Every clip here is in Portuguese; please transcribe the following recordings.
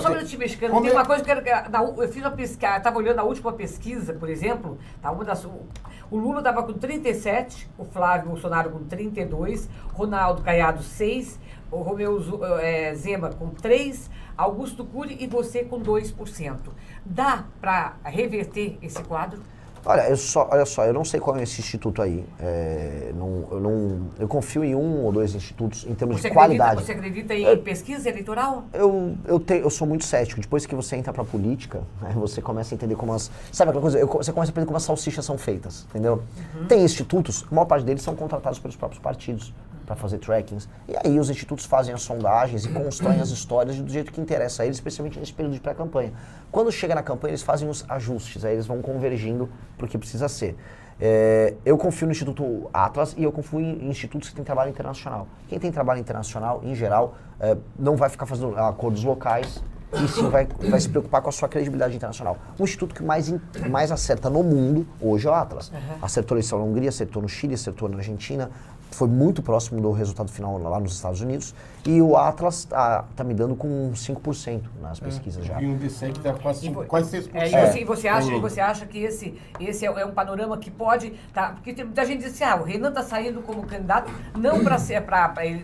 Só um minutinho, mexicano. Tem uma coisa que eu fiz uma pesquisa, estava olhando a última pesquisa, por exemplo, tá, o Lula estava com 37, o Flávio Bolsonaro com 32, Ronaldo Caiado 6, o Romeu Zema com 3, Augusto Cury e você com 2%. Dá para reverter esse quadro? Olha só, eu não sei qual é esse instituto aí. Eu confio em um ou dois institutos em termos de qualidade. Você acredita em pesquisa eleitoral? Eu sou muito cético. Depois que você entra pra política, né, você começa a entender como as... Sabe aquela coisa? Você começa a aprender como as salsichas são feitas, entendeu? Tem institutos, a maior parte deles são contratados pelos próprios partidos para fazer trackings. E aí os institutos fazem as sondagens e constroem as histórias do jeito que interessa a eles, especialmente nesse período de pré-campanha. Quando chega na campanha, eles fazem os ajustes, aí eles vão convergindo para o que precisa ser. Eu confio no Instituto Atlas e eu confio em institutos que têm trabalho internacional. Quem tem trabalho internacional, em geral, não vai ficar fazendo acordos locais e sim vai se preocupar com a sua credibilidade internacional. O instituto que mais acerta no mundo hoje é o Atlas. Acertou na eleição na Hungria, acertou no Chile, acertou na Argentina, foi muito próximo do resultado final lá nos Estados Unidos, e o Atlas tá me dando com 5% nas pesquisas já. E o DSEG está quase 6%. E você acha que esse é um panorama que pode... porque muita gente diz assim, o Renan está saindo como candidato, não para ser...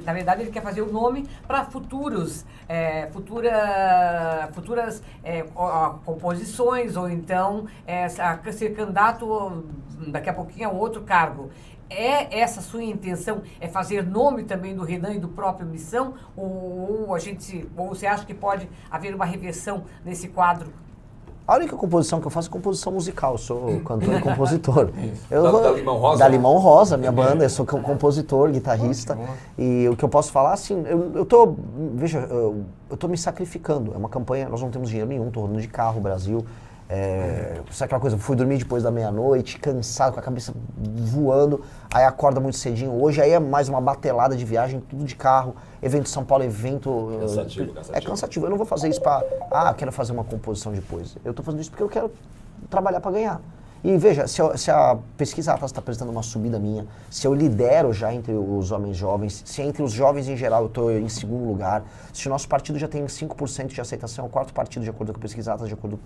na verdade, ele quer fazer o nome para futuras composições, ou então ser candidato daqui a pouquinho a outro cargo. É essa sua intenção, é fazer nome também do Renan e do próprio Missão? Ou você acha que pode haver uma reversão nesse quadro? A única composição que eu faço é composição musical, eu sou cantor e compositor. Da Limão Rosa? Da Limão Rosa, minha banda, eu sou compositor, guitarrista. E o que eu posso falar, assim, eu tô me sacrificando. É uma campanha, nós não temos dinheiro nenhum, tô rodando de carro, Brasil. Sabe aquela coisa, fui dormir depois da meia-noite, cansado, com a cabeça voando, aí acorda muito cedinho. Hoje aí é mais uma batelada de viagem, tudo de carro, evento São Paulo, evento... Cansativo. É cansativo, eu não vou fazer isso pra, quero fazer uma composição depois. Eu tô fazendo isso porque eu quero trabalhar pra ganhar. E veja, se a pesquisa Atlas está apresentando uma subida minha, se eu lidero já entre os homens jovens, se entre os jovens em geral eu estou em segundo lugar, se o nosso partido já tem 5% de aceitação, é o quarto partido de acordo com a pesquisa Atlas, de acordo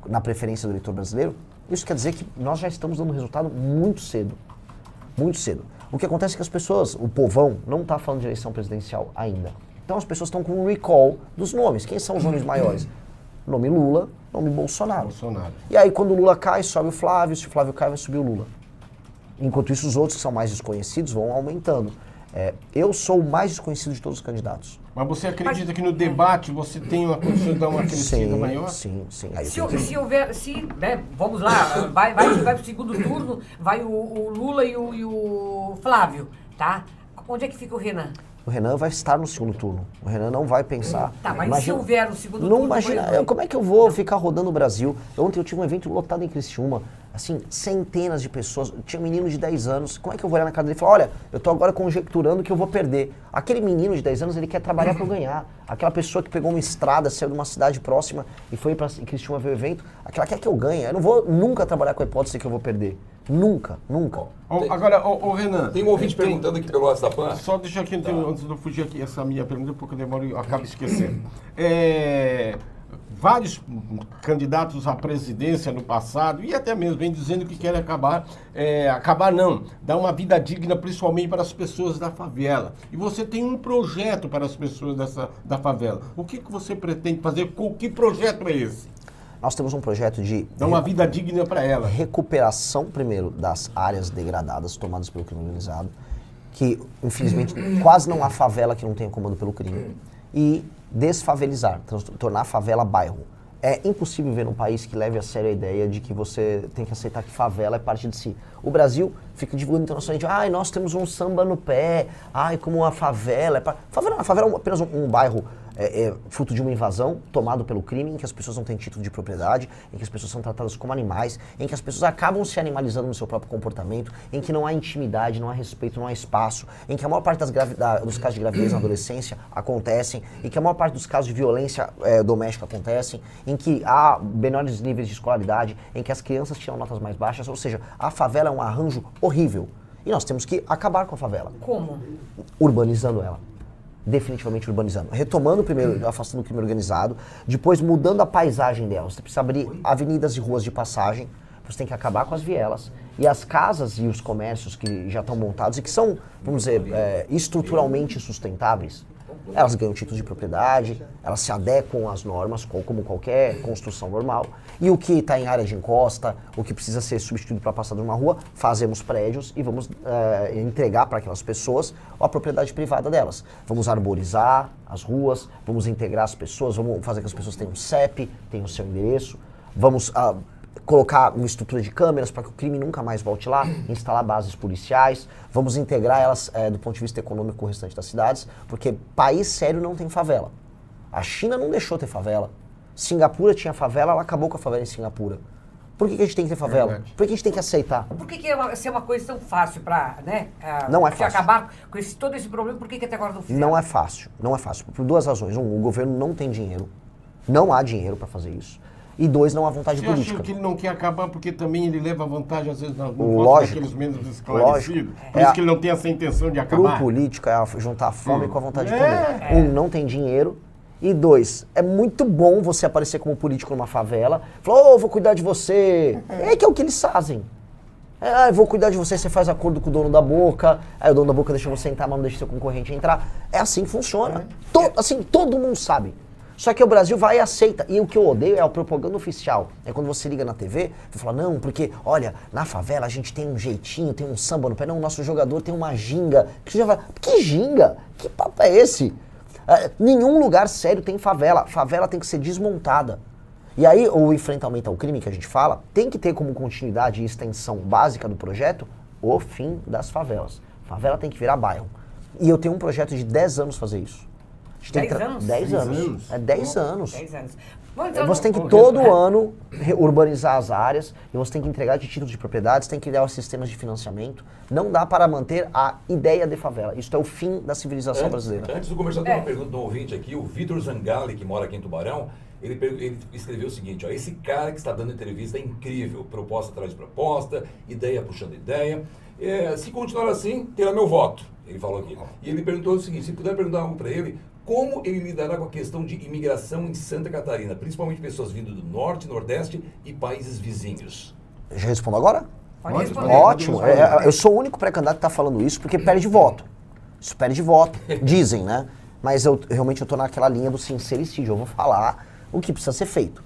na preferência do eleitor brasileiro, isso quer dizer que nós já estamos dando resultado muito cedo. Muito cedo. O que acontece é que as pessoas, o povão, não está falando de eleição presidencial ainda. Então as pessoas estão com um recall dos nomes. Quem são os nomes maiores? Nome Lula, nome Bolsonaro. E aí quando o Lula cai, sobe o Flávio, se o Flávio cai, vai subir o Lula. Enquanto isso, os outros que são mais desconhecidos vão aumentando. Eu sou o mais desconhecido de todos os candidatos. Mas você acredita que no debate você tem uma condição de dar uma crescida maior? Sim. Aí vamos lá, vai pro segundo turno, vai o Lula e o Flávio, tá? Onde é que fica o Renan? O Renan vai estar no segundo turno. O Renan não vai pensar... Tá, mas se houver no segundo turno... Não imagina, como é que eu vou ficar rodando o Brasil? Ontem eu tive um evento lotado em Criciúma, assim, centenas de pessoas. Tinha um menino de 10 anos, como é que eu vou olhar na cara dele e falar, olha, eu tô agora conjecturando que eu vou perder. Aquele menino de 10 anos, ele quer trabalhar para eu ganhar. Aquela pessoa que pegou uma estrada, saiu de uma cidade próxima e foi para Criciúma ver o evento, aquela quer que eu ganhe. Eu não vou nunca trabalhar com a hipótese que eu vou perder. Nunca. Agora, Renan... Tem um ouvinte perguntando aqui pelo WhatsApp. Só deixa aqui, antes de eu fugir aqui, essa minha pergunta, porque eu demoro e acabo esquecendo. Vários candidatos à presidência no passado, e até mesmo vem dizendo que querem dar uma vida digna, principalmente para as pessoas da favela. E você tem um projeto para as pessoas da favela. O que você pretende fazer? Que projeto é esse? Nós temos um projeto de... Dar uma vida digna para ela. Recuperação, primeiro, das áreas degradadas tomadas pelo crime organizado, que, infelizmente, quase não há favela que não tenha comando pelo crime. E desfavelizar, tornar a favela bairro. É impossível viver num país que leve a sério a ideia de que você tem que aceitar que favela é parte de si. O Brasil fica divulgando internacionalmente, nós temos um samba no pé, como a favela... A favela é apenas um bairro fruto de uma invasão tomado pelo crime, em que as pessoas não têm título de propriedade, em que as pessoas são tratadas como animais, em que as pessoas acabam se animalizando no seu próprio comportamento, em que não há intimidade, não há respeito, não há espaço, em que a maior parte dos casos de gravidez na adolescência acontecem, em que a maior parte dos casos de violência doméstica acontecem, em que há menores níveis de escolaridade, em que as crianças tiram notas mais baixas, ou seja, a favela é um arranjo horrível. E nós temos que acabar com a favela. Como? Urbanizando ela. definitivamente urbanizando. Retomando primeiro, afastando o crime organizado, depois mudando a paisagem dela. Você precisa abrir avenidas e ruas de passagem, você tem que acabar com as vielas. E as casas e os comércios que já estão montados e que são, vamos dizer, estruturalmente sustentáveis, elas ganham título de propriedade, elas se adequam às normas, como qualquer construção normal. E o que está em área de encosta, o que precisa ser substituído para passar de uma rua, fazemos prédios e vamos entregar para aquelas pessoas a propriedade privada delas. Vamos arborizar as ruas, vamos integrar as pessoas, vamos fazer que as pessoas tenham CEP, tenham o seu endereço, vamos colocar uma estrutura de câmeras para que o crime nunca mais volte lá, instalar bases policiais, vamos integrar elas do ponto de vista econômico com o restante das cidades, porque país sério não tem favela. A China não deixou ter favela. Singapura tinha favela, ela acabou com a favela em Singapura. Por que a gente tem que ter favela? Por que a gente tem que aceitar? Por que ser uma coisa tão fácil para, né? Não é fácil. Acabar com todo esse problema, por que até agora não fizeram? Não é fácil, não é fácil. Por duas razões. Um, o governo não tem dinheiro. Não há dinheiro para fazer isso. E dois, não há vontade política. Você acha que ele não quer acabar porque também ele leva vantagem, às vezes, na lógico, daqueles menos esclarecidos? Por É isso que ele não tem essa intenção de acabar? Pro político é juntar a fome com a vontade de comer. Um, não tem dinheiro. E dois, é muito bom você aparecer como político numa favela. Falar, vou cuidar de você. Que é o que eles fazem. Eu vou cuidar de você, você faz acordo com o dono da boca. Aí o dono da boca deixa você entrar, mas não deixa seu concorrente entrar. É assim que funciona. Assim, todo mundo sabe. Só que o Brasil vai e aceita. E o que eu odeio é a propaganda oficial. É quando você liga na TV e fala, não, porque, olha, na favela a gente tem um jeitinho, tem um samba no pé. Não, o nosso jogador tem uma ginga. Que ginga? Que papo é esse? Nenhum lugar sério tem favela. Favela tem que ser desmontada. E aí, o enfrentamento ao crime que a gente fala, tem que ter como continuidade e extensão básica do projeto o fim das favelas. Favela tem que virar bairro. E eu tenho um projeto de 10 anos fazer isso. 10 anos? 10 anos. É 10 anos. 10 anos. Você tem que todo ano urbanizar as áreas, e você tem que entregar de títulos de propriedades, tem que criar os sistemas de financiamento. Não dá para manter a ideia de favela. Isso é o fim da civilização brasileira. Antes do começar, tem uma pergunta do ouvinte aqui, o Vitor Zangali, que mora aqui em Tubarão, ele escreveu o seguinte, esse cara que está dando entrevista é incrível, proposta atrás de proposta, ideia puxando ideia. Se continuar assim, terá meu voto, ele falou aqui. E ele perguntou o seguinte, se puder perguntar algo para ele, como ele lidará com a questão de imigração em Santa Catarina, principalmente pessoas vindo do Norte, Nordeste e países vizinhos? Já respondo agora? Pode responder. Ótimo. Eu sou o único pré-candidato que está falando isso porque perde voto. Isso perde voto, dizem, né? Mas realmente eu estou naquela linha do sincericídio. Eu vou falar o que precisa ser feito.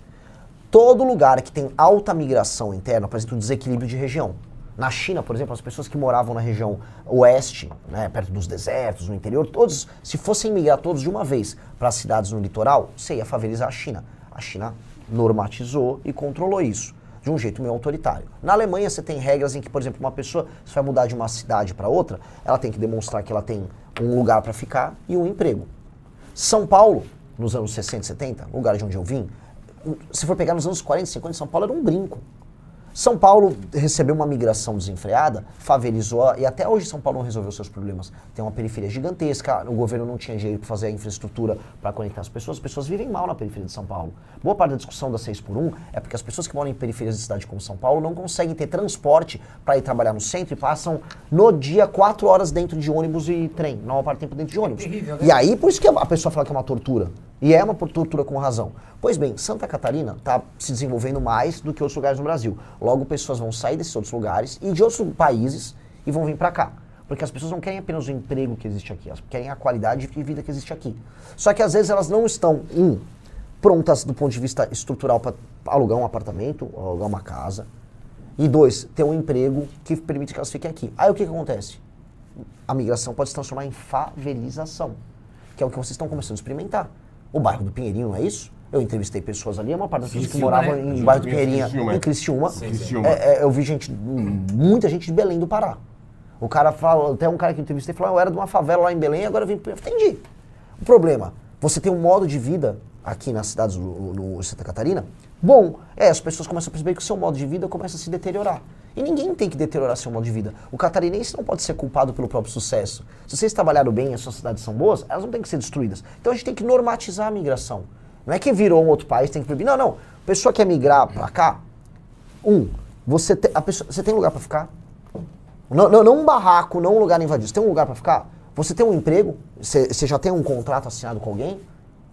Todo lugar que tem alta migração interna apresenta um desequilíbrio de região. Na China, por exemplo, as pessoas que moravam na região oeste, né, perto dos desertos, no interior, todos, se fossem migrar todos de uma vez para as cidades no litoral, você ia favelizar a China. A China normatizou e controlou isso de um jeito meio autoritário. Na Alemanha você tem regras em que, por exemplo, uma pessoa, se vai mudar de uma cidade para outra, ela tem que demonstrar que ela tem um lugar para ficar e um emprego. São Paulo, nos anos 60 e 70, lugar de onde eu vim, se for pegar nos anos 40 e 50, São Paulo era um brinco. São Paulo recebeu uma migração desenfreada, favelizou, e até hoje São Paulo não resolveu seus problemas. Tem uma periferia gigantesca, o governo não tinha dinheiro para fazer a infraestrutura para conectar as pessoas vivem mal na periferia de São Paulo. Boa parte da discussão da 6x1 é porque as pessoas que moram em periferias de cidade como São Paulo não conseguem ter transporte para ir trabalhar no centro e passam no dia 4 horas dentro de ônibus e trem, na maior parte do tempo dentro de ônibus. Terrível, né? E aí, por isso que a pessoa fala que é uma tortura. E é uma tortura com razão. Pois bem, Santa Catarina está se desenvolvendo mais do que outros lugares no Brasil. Logo, pessoas vão sair desses outros lugares e de outros países e vão vir para cá. Porque as pessoas não querem apenas o emprego que existe aqui, elas querem a qualidade de vida que existe aqui. Só que às vezes elas não estão, prontas do ponto de vista estrutural para alugar um apartamento, ou alugar uma casa. E 2, ter um emprego que permite que elas fiquem aqui. Aí o que acontece? A migração pode se transformar em favelização, que é o que vocês estão começando a experimentar. O bairro do Pinheirinho, não é isso? Eu entrevistei pessoas ali, uma parte das pessoas que moravam em bairro do Pinheirinho, em Criciúma. Eu vi muita gente de Belém do Pará. O cara fala, até um cara que eu entrevistei falou, eu era de uma favela lá em Belém, agora eu vim para... Entendi. O problema, você tem um modo de vida aqui nas cidades no Santa Catarina, bom, as pessoas começam a perceber que o seu modo de vida começa a se deteriorar. E ninguém tem que deteriorar seu modo de vida. O catarinense não pode ser culpado pelo próprio sucesso. Se vocês trabalharam bem e as suas cidades são boas, elas não têm que ser destruídas. Então a gente tem que normatizar a migração. Não é que virou um outro país, tem que proibir. Não, não. A pessoa quer migrar pra cá, você tem lugar pra ficar? Não um barraco, não um lugar invadido. Você tem um lugar pra ficar? Você tem um emprego, você já tem um contrato assinado com alguém?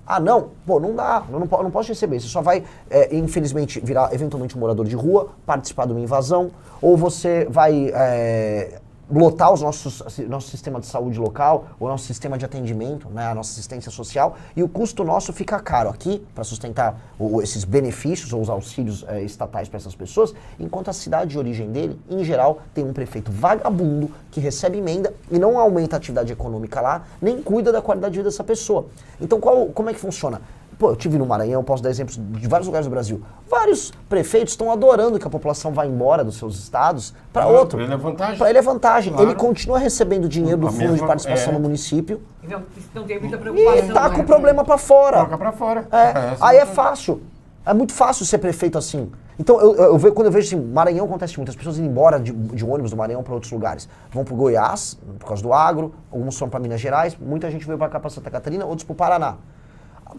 Ah, não? Pô, não dá, eu não posso receber. Você só vai, infelizmente, virar eventualmente um morador de rua, participar de uma invasão, ou você vai lotar nosso sistema de saúde local, o nosso sistema de atendimento, né, a nossa assistência social, e o custo nosso fica caro aqui para sustentar esses benefícios ou os auxílios estatais para essas pessoas, enquanto a cidade de origem dele, em geral, tem um prefeito vagabundo que recebe emenda e não aumenta a atividade econômica lá, nem cuida da qualidade de vida dessa pessoa. Então, como é que funciona? Pô, eu estive no Maranhão, posso dar exemplos de vários lugares do Brasil. Vários prefeitos estão adorando que a população vá embora dos seus estados para outro. Para ele é vantagem. Para ele é vantagem. Claro. Ele continua recebendo dinheiro do fundo de participação no município. Não tem muita preocupação. E tá com o problema para fora. Coloca para fora. Aí é fácil. É muito fácil ser prefeito assim. Então, quando eu vejo assim, Maranhão acontece muito, as pessoas indo embora de ônibus do Maranhão para outros lugares. Vão para o Goiás, por causa do agro, alguns foram para Minas Gerais, muita gente veio para cá, para Santa Catarina, outros para o Paraná.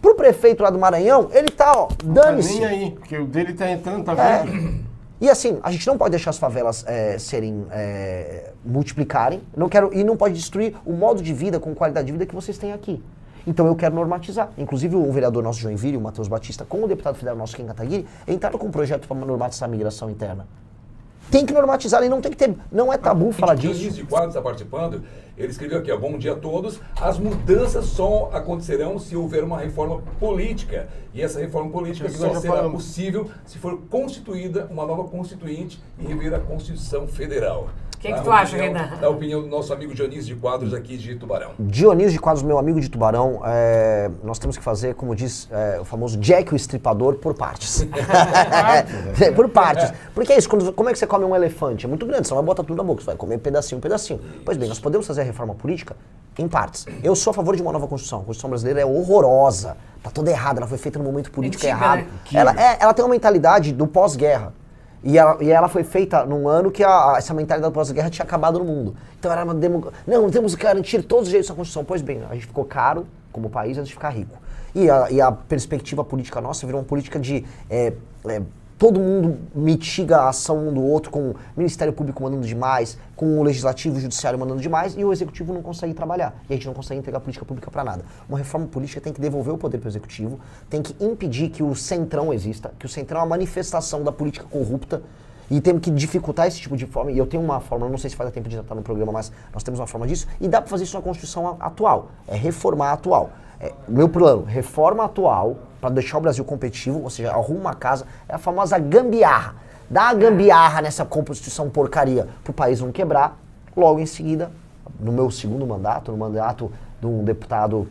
Pro prefeito lá do Maranhão, ele tá, ó, dane-se. Nem aí, porque o dele tá entrando, tá vendo? E assim, a gente não pode deixar as favelas multiplicarem, e não pode destruir o modo de vida com qualidade de vida que vocês têm aqui. Então eu quero normatizar. Inclusive o vereador nosso de Joinville, o Matheus Batista, com o deputado federal nosso Ken Kataguiri, entraram com um projeto para normatizar a migração interna. Tem que normatizar e não tem que ter. Não é tabu falar disso. O Dionísio de Quadros está participando. Ele escreveu aqui, ó, bom dia a todos. As mudanças só acontecerão se houver uma reforma política. E essa reforma política só será possível se for constituída uma nova constituinte e rever a Constituição Federal. O que tu acha, Renan? A opinião do nosso amigo Dionísio de Quadros aqui de Tubarão. Dionísio de Quadros, meu amigo de Tubarão, nós temos que fazer, como diz o famoso Jack o Estripador, por partes. Por partes. Porque é isso, como é que você come um elefante? É muito grande, você não vai botar tudo na boca, você vai comer pedacinho, pedacinho. Pois bem, nós podemos fazer a reforma política em partes. Eu sou a favor de uma nova Constituição. A Constituição brasileira é horrorosa, tá toda errada, ela foi feita no momento político errado. Né? Ela tem uma mentalidade do pós-guerra. E ela foi feita num ano que essa mentalidade pós-guerra tinha acabado no mundo. Então era uma não, temos que garantir todos os direitos da Constituição. Pois bem, a gente ficou caro como país antes de ficar rico. E a perspectiva política nossa virou uma política de todo mundo mitiga a ação um do outro, com o Ministério Público mandando demais, com o Legislativo e o Judiciário mandando demais, e o Executivo não consegue trabalhar. E a gente não consegue entregar política pública para nada. Uma reforma política tem que devolver o poder para o Executivo, tem que impedir que o centrão exista, que o centrão é uma manifestação da política corrupta, e temos que dificultar esse tipo de forma. E eu tenho uma forma, não sei se vai dar tempo de estar no programa, mas nós temos uma forma disso, e dá para fazer isso na Constituição atual, reformar a atual. Meu plano, reforma atual, para deixar o Brasil competitivo, ou seja, arruma uma casa, é a famosa gambiarra. Dá a gambiarra nessa Constituição porcaria para o país não quebrar. Logo em seguida, no meu segundo mandato, no mandato de um deputado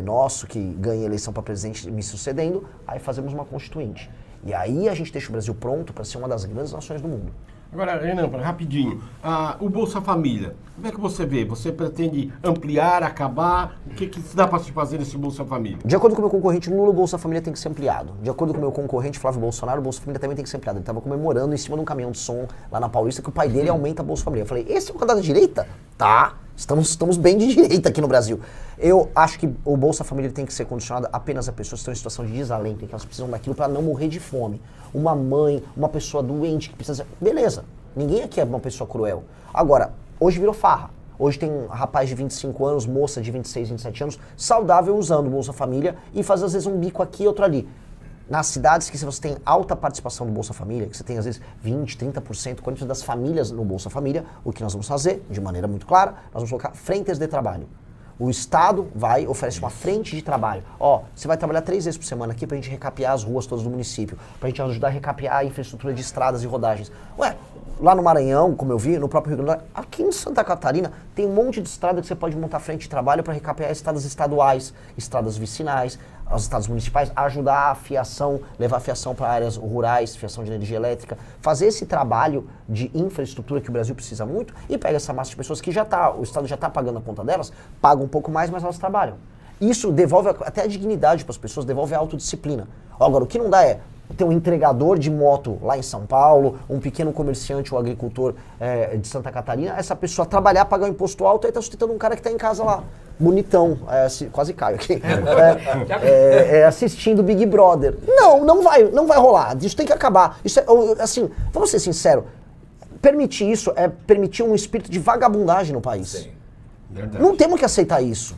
nosso que ganha eleição para presidente me sucedendo, aí fazemos uma constituinte. E aí a gente deixa o Brasil pronto para ser uma das grandes nações do mundo. Agora, Renan, rapidinho, o Bolsa Família, como é que você vê? Você pretende ampliar, acabar? O que dá para se fazer nesse Bolsa Família? De acordo com o meu concorrente Lula, o Bolsa Família tem que ser ampliado. De acordo com o meu concorrente Flávio Bolsonaro, o Bolsa Família também tem que ser ampliado. Ele estava comemorando em cima de um caminhão de som lá na Paulista que o pai dele aumenta a Bolsa Família. Eu falei, esse é o candidato da direita? Tá, estamos bem de direita aqui no Brasil. Eu acho que o Bolsa Família tem que ser condicionado apenas a pessoas que estão em situação de desalento, que elas precisam daquilo para não morrer de fome. Uma mãe, uma pessoa doente que precisa... Beleza, ninguém aqui é uma pessoa cruel. Agora, hoje virou farra. Hoje tem um rapaz de 25 anos, moça de 26, 27 anos, saudável usando o Bolsa Família e faz às vezes um bico aqui e outro ali. Nas cidades que você tem alta participação do Bolsa Família, que você tem às vezes 20, 30%, 40% das famílias no Bolsa Família, o que nós vamos fazer, de maneira muito clara, nós vamos colocar frentes de trabalho. O Estado oferece uma frente de trabalho. Você vai trabalhar 3 vezes por semana aqui pra gente recapear as ruas todas do município, pra gente ajudar a recapear a infraestrutura de estradas e rodagens. Lá no Maranhão, como eu vi, no próprio Rio Grande do Norte, aqui em Santa Catarina, tem um monte de estrada que você pode montar frente de trabalho para recapear estradas estaduais, estradas vicinais, as estradas municipais, ajudar a fiação, levar a fiação para áreas rurais, fiação de energia elétrica, fazer esse trabalho de infraestrutura que o Brasil precisa muito e pega essa massa de pessoas que o Estado já está pagando a conta delas, paga um pouco mais, mas elas trabalham. Isso devolve até a dignidade para as pessoas, devolve a autodisciplina. Agora, o que não dá é ter um entregador de moto lá em São Paulo, um pequeno comerciante ou agricultor de Santa Catarina, essa pessoa trabalhar, pagar um imposto alto e está sustentando um cara que está em casa lá, bonitão, quase caio aqui, assistindo Big Brother. Não vai rolar, isso tem que acabar. Isso assim, vamos ser sinceros, permitir isso é permitir um espírito de vagabundagem no país. Sim. Verdade. Não temos que aceitar isso.